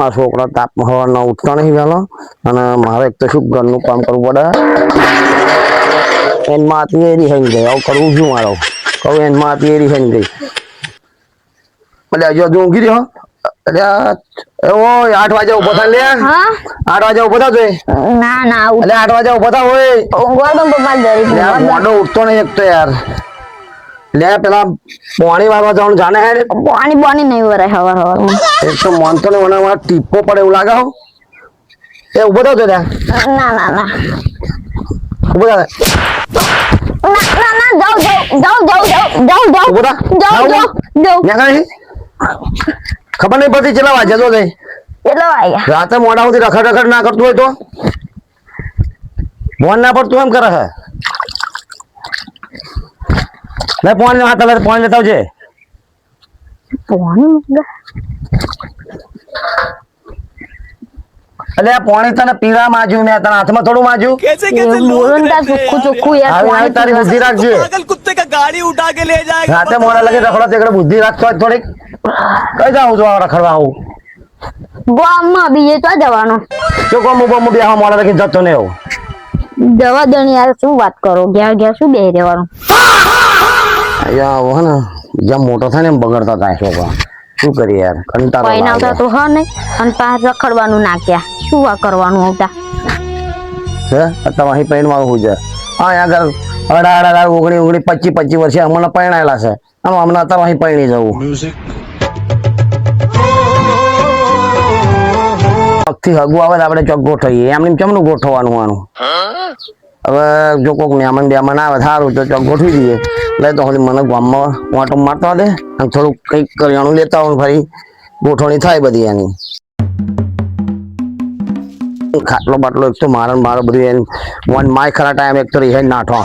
આ છોકરા તાપ હવાના ઉઠતા નહીં વહેલો અને મારે એક તો શું ઘરનું કામ કરવું પડે એનમાં આતી એ રીહાઈ ગઈ આવું કરવું શું મારો કહું એનમાં આતી એ રીહાઈ ગઈ એટલે હજુ હજુ ઊંઘી રહ્યો એટલે એવો 8 વાગે ઉભો થાય લે 8 વાગે ઉભો થા જોઈ ના ના એટલે 8 વાગે ઉભો થા હોય ઊંઘવા તો પપ્પા જરી મોડો ઉઠતો નહીં એક તો યાર લે પેલા પાણી વાળવા જવાનું જાણે હે પાણી નહીં વરે હવાર હવારમાં એક તો મન તો ને મને ટીપો પડે એવું લાગે એ ઉભો થતો ત્યાં ના ના ના ઉભો થા ના ના જાવ ઉભો થા ત્યાં ખબર નહીં પડતી કેટલા વાગે તો જઈ કેટલા વાગ્યા રાતે મોડા સુધી રખડ રખડ ના કરતું હોય તો ફોન ના પડતું એમ કરે હે લે પાણી હાથ લે પાણી લેતા આવજે પાણી અલે આ પાણી તને પીવા માજ્યું ને તને હાથમાં થોડું માજ્યું બોલતા ચોખ્ખું યાર હવે તારી બુદ્ધિ રાખજે पागल कुत्ते का गाड़ी उठा के ले जाएगा રાતે મોડા લગે રખડો તેકડે બુદ્ધિ રાખતો હોય થોડીક કઈ જાઉં છું રખડવા આવું ગામમાં બીજે તો જવાનો જો કોમ ઉભો બે મોડા લગી જતો ને એવું જવા દો ને યાર શું વાત કરો ગયા શું બે રહેવાનું યાર હે ને જેમ મોટો થાય ને એમ બગડતા થાય છોકરા શું કરીએ યાર કંટાળો કઈ ના આવતા તો હા નહીં અને પાછ રખડવાનું નાખ્યા શું આ કરવાનું આવતા હે અત્યારે અહીં પૈણમાં હું છે હા આગળ 18 19 25 વર્ષે હમણાં પૈણાયેલા છે આમ હમણાં અત્યારે અહીં પૈણી જવું પગથી હગું આવે તો આપણે ચોક ગોઠવીએ એમને કેમનું ગોઠવવાનું આનું હવે જો કોઈક મહેમાન આવે સારું તો ચોક ગોઠવી દઈએ એટલે તો મને ગામમાં વાંટો મારતા દે અને થોડુંક કંઈક કરિયાણું લેતા હોય ફરી ગોઠવણી થાય બધી એની ખાટલો બાટલો એક તો મારો બધું એને વન માય ખરા ટાઈમ એક તો રિહાઈ નાઠો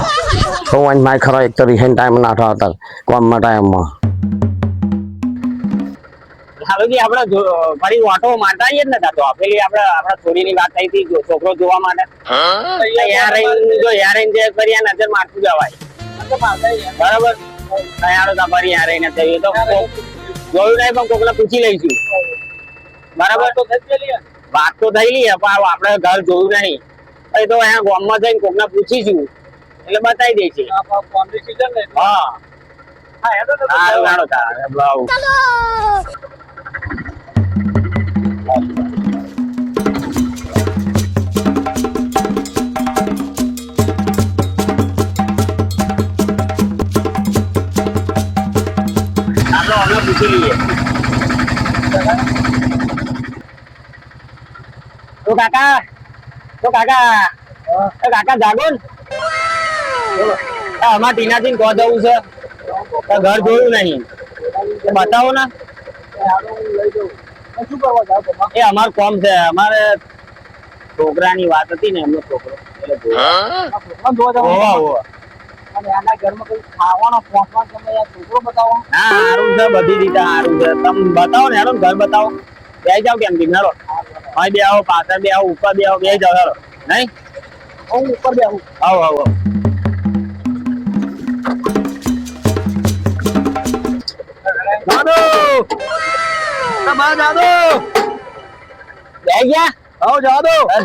તો વન માય ખરા એક તો રિહાઈ ટાઈમ નાઠો હતા ગામમાં ટાઈમમાં હાલોજી આપણે ફરી ઓટો મારતા આવીએ ને તો પેલી આપણા છોરીની વાત થઈ હતી છોકરો જોવા માટે યાર જો યાર જે કરી નજર મારતું જવાય બરાબર તૈયાર હતા ફરી યાર નથી તો જોયું નહીં પણ કોકને પૂછી લઈશું બરાબર તો વાત તો થયેલી પણ આપણે ઘર જોયું નહીં એ તો અહીંયા ગામમાં જઈને કોકને પૂછીશું એટલે બતાવી દઈશું હા ચાલો પૂછી લઈએ તો કાકા જાગો ને અમારા ટીનાથી કહો જવું છે ઘર જોયું નહીં બતાવો ને એ અમારું કામ છે અમારે છોકરાની વાત હતી ને એમનો છોકરો સારું છે બધી રીતે સારું છે તમે બતાવો ને હેરો ઘર બતાવો બે જાવ કેમ કે હેરો અહીં બે આવો પાછળ બે આવો ઉપર બે આવો બે જાવ હેરો નહીં હું ઉપર બે આવું આવો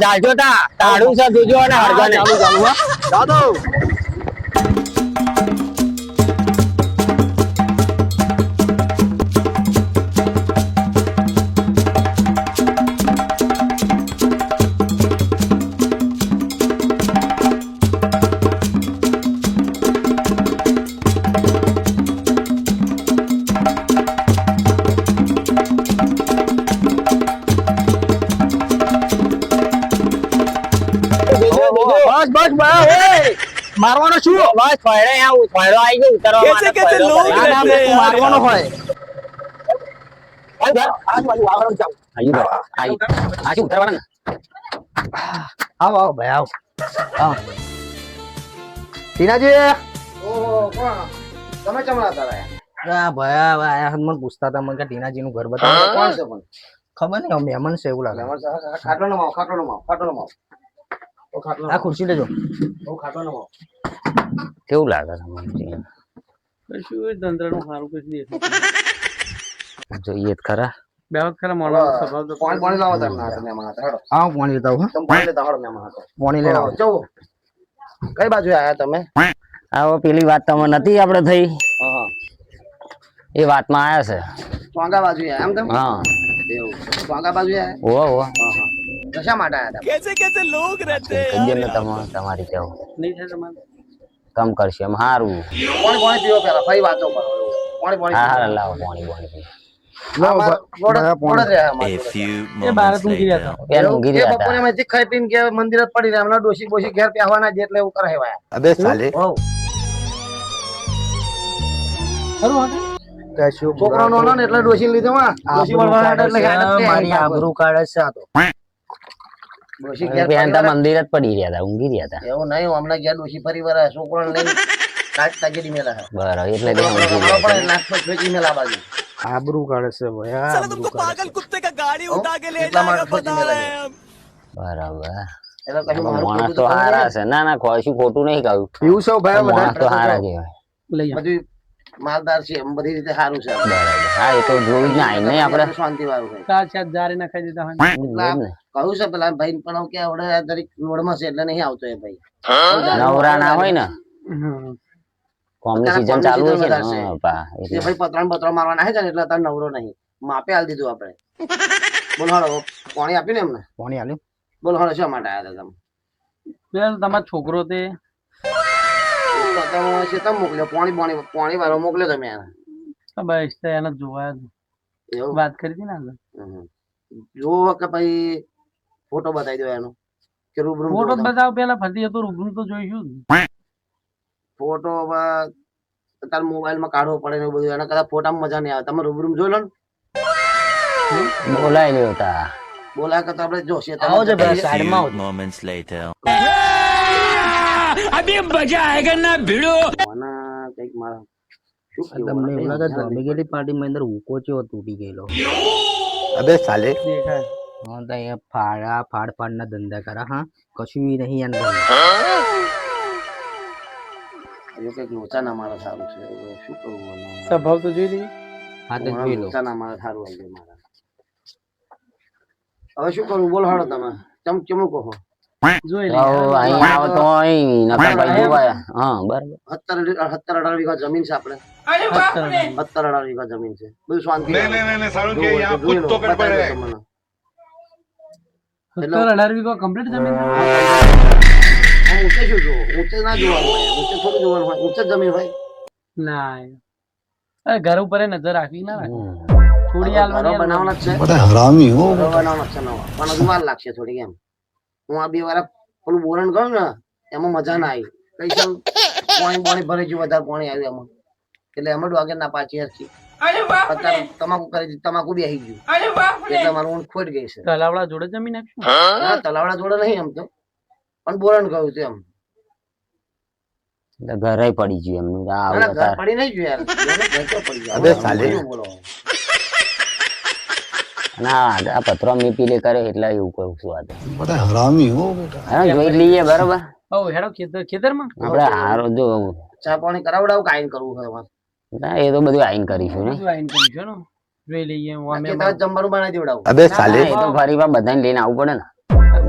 જાજો તાળું છે જોજો અને હળગાને જાદો મારવાનો શું બસ ફળે આવું ફળો આવી ગયો ઉતરવા માટે કેસે લોગ મારવાનો હોય આવો ભાઈ આવો ટીનાજી તમે ચમડા તારા ભાઈ આયા મને પૂછતા હતા મને કે ટીનાજી નું ઘર બતાવો કોણ છે પણ ખબર નહીં મહેમાન છે એવું લાગે ખાટલો માવ આ ખુરશી લેજો કેવું લાગે કશું તંત્ર નું સારું કશું જોઈએ ખરા બેહો ખરા મોણો સ્વભાવ તો પાણી લાવો તમે હાથે મહેમાન હાથે હેડો હા હું પાણી લેતા આવું તમે પાણી લેતા હેડો મહેમાન હાથે પાણી લઈને આવો જવો કઈ બાજુ આયા તમે આવો પેલી વાત તમે નથી આપણે થઈ હા એ વાતમાં આયા છે ચોંગા બાજુ આયા એમ તમે હા એવું ચોંગા બાજુ આયા ઓ કશા માટે આયા તમે कैसे कैसे लोग रहते हैं કહીએ ને તમારી કેવું નહીં થાય તમારે કમ કરશે એમ સારું પાણી પીવો પેલા ભાઈ વાતો કરો પાણી હા પીવો હા લાવો પાણી પાણી A few A bar moments ઊંઘી રહ્યા later. હતા પેન ઊંઘી રહ્યા બપોરે હતા મેં ખાઈ પીને કે મંદિર જ પડી રહ્યા હમણાં ડોસી બોસી ઘેર પહેવાના જે એટલે એવું કરે વાયા અબે સાલે હોવ ખરું હા કશું છોકરો નો ને એટલે ડોસી લીધે માં ડોસી વળવાના એટલે હેડ જ મારી આબરૂ કાઢે છે આ તો ડોસી ઘેર પેન તો પરિવાર- મંદિર જ પડી રહ્યા હતા ઊંઘી રહ્યા હતા એવું નહીં હમણાં ઘેર ડોસી પરિવાર છોકરો લઈને કાચ તાજેડી મેલા હે બરાબર એટલે તે ઊંઘી રહ્યા પણ લાખ પર ફેંકી મેલા બાજુ આબરૂ કાઢે છે ભાઈ આ साला तुमको पागल कुत्ते का गाड़ी उठा के ले इतना जाएगा मार बता खोजी रहे हैं हम બરાબર એટલે કશું મારું માણસ ખોટું તો તો સારા છે ના ના કશું ખોટું નહીં કહ્યું એવું છે ભાઈ માણસ તો બધા સારા કહેવાય લઈ આવો. બધું માલદાર છે એમ બધી રીતે સારું છે બરાબર હા એ તો જોયું જ ને આઈને આપણે શાંતિ વાળું છે ચાર ચાર જારી નાખાઈ દીધા હોય જોયું જ ને. કહું છે પેલા ભાઈ પણ કે આવડે દરેક રોડમાં છે એટલે નહીં આવતો એ ભાઈ નવરા ના હોય ને હમ. કોમની અત્યારે સીઝન ચાલુ કોમની છે ને season હા, પા એ એટલે ભાઈ પતરાણ બતરા મારવાના છે ને એટલે અત્યારે નવરો નહીં માપે હાલ દીધું આપણે બોલો હાલો પાણી આપ્યું ને એમને પાણી આલ્યું બોલો હાલો શા માટે આવ્યા હતા તમે બે તમારો છોકરો તે તો તમે શેતમ મોકલ્યો પાણી વાળો મોકલ્યો તમે એને બસ તે એને જોવા જ. એવું વાત કરી હતી ને આગળ હમ. જોવો કે ભાઈ ફોટો બતાવી દો એનો કે રૂબરૂ ફોટો જોવો તમે. બતાવ પેલા ફરતી હતો રૂબરૂ તો જોઈશું જ. ફોટો તાર મોબાઈલ માં કાઢવો પડે ને એવું બધું એના કરતા ફોટામાં મજા નહીં આવે તમે રૂબરૂ જોઈ લો ને બોલાય લ્યો તા બોલાય કરતા આપણે જોશે આવો છે ભાઈ Few સાઈડમાં આવો moments later. કઈક મારા શું આ તમને એવું કેવું લાગે જમી ગયેલી પાર્ટીમાં અંદર ઉકો ચેવો તૂટી ગયેલો અબે સાલે દેખાય હા તો અહીંયા ફાડ ના ધંધા કરા હા કશું ઈ નહીં અંદર હજુ કઈક લોચા ના મારા સારું છે હવે શું કરવું મને? સ્વભાવ તો જોઈ લઈએ હા તો મારા જોઈ લો લોચા ના મારા સારું આવી ગયું મારા હવે શું કરવું બોલો હાડો તમે ચમચમું કહો જોઈ તો લઈએ અહીં આવો તો અહીં નકર ભાઈ જોવાય હા બરાબર 17-18 વીઘા જમીન છે આપણે 17-18 વીઘા જમીન છે બધું શાંતિ જોઈ લો, બતાવી દો તમને. 17-18 વીઘો કમ્પ્લીટ જમીન છે? આમ ઊંચે શું જોવો? ઊંચે ના જોવાનું હોય ઊંચે થોડું જોવાનું હોય ઊંચે જ જમીન હોય ના અરે ઘર ઉપર નજર રાખવી ના રાખી થોડી ઘરો હાલવાની બનાવવાના જ છે બડા હરામી હો ઘરો બનાવવાના જ છે નવા પણ હજુ વાર લાગશે થોડી એમ હું આ 2 વાર પેલું બોરણ ગયું ને એમાં મજા ના આવી કઈ છે પાણી ભરી ગયું વધારે પાણી આવ્યું એમાં એટલે એમાં વાગે ના પાછી હરખી અત્યારે તમાકુ બેસી ગયું એટલે મારું ઊંઘ ખોટ ગઈ છે તલાવડા જોડે જમીન નાખશું ના તલાવડા જોડે નહીં એમ તો પણ બોરણ ગયું છે એમ એટલે ઘરે પડી ગયું એમનું તો ના, આવું ના, ઘર તાર. પડી નહીં ગયું યાર ઘર ક્યાં પડી ગયું? અબે સાલે. શું બોલો? ના આ પત્રો મી પીલે કરે એટલે એવું કરું છું આ તો. બડા હરામી હો બેટા હા જોઈ લઈએ બરાબર ઓ હેડો ખેતરમાં આપણે હારો જો ચા પાણી કરાવડાવું કે આઈને કરવું છે તમારે? ના એ તો બધું આઈન કરીશું ને બધું આઈને કરીશું ને જોઈ લઈએ અમે કે તારે જમવાનું બનાવી દેવડાવું અબે ના, સાલે એ તો ફરી વાર બધાને લઈને આવવું પડે ને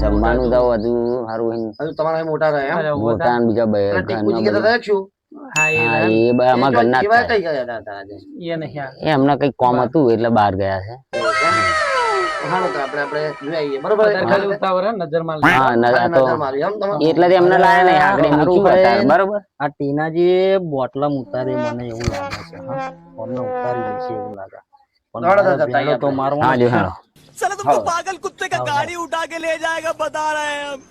જમવાનું તો હજુ સારું હજુ તમારા અહીં મોટા રહ્યા એમ? અરે મોટા ને બીજા બે એટલે ટીકુજી ઘરના કે તો બધા. રહ્યા છું હા એ હા એ બે અમારા ઘરના જ કેવા થાય. કઈ ગયા હતા આજે? એ નહીં આ. એ એમને કઈક કોમ હતું એટલે બહાર ગયા છે હાલો તો આપણે જોઈ આવીએ બરોબર અત્યારે ખાલી ઉતાવળ હે, નજર માર હા ન- આ તો નજર મારી એમ તમારે? એટલે જ એમને લાયા નહીં આગળ મૂક્યું અત્યારે, બરોબર આ ટીના જે બોટલા ઉતારે મને એવું લાગે છે હા અમને ઉતારી દેશે એવું લાગે પણ દોડો તો મારા જતા બેનો તો આપણે. મારવાનો હા જો છે. હાલો साला तुमको पागल कुत्ते का गाड़ी उठा के ले जाएगा बता रहे हैं हम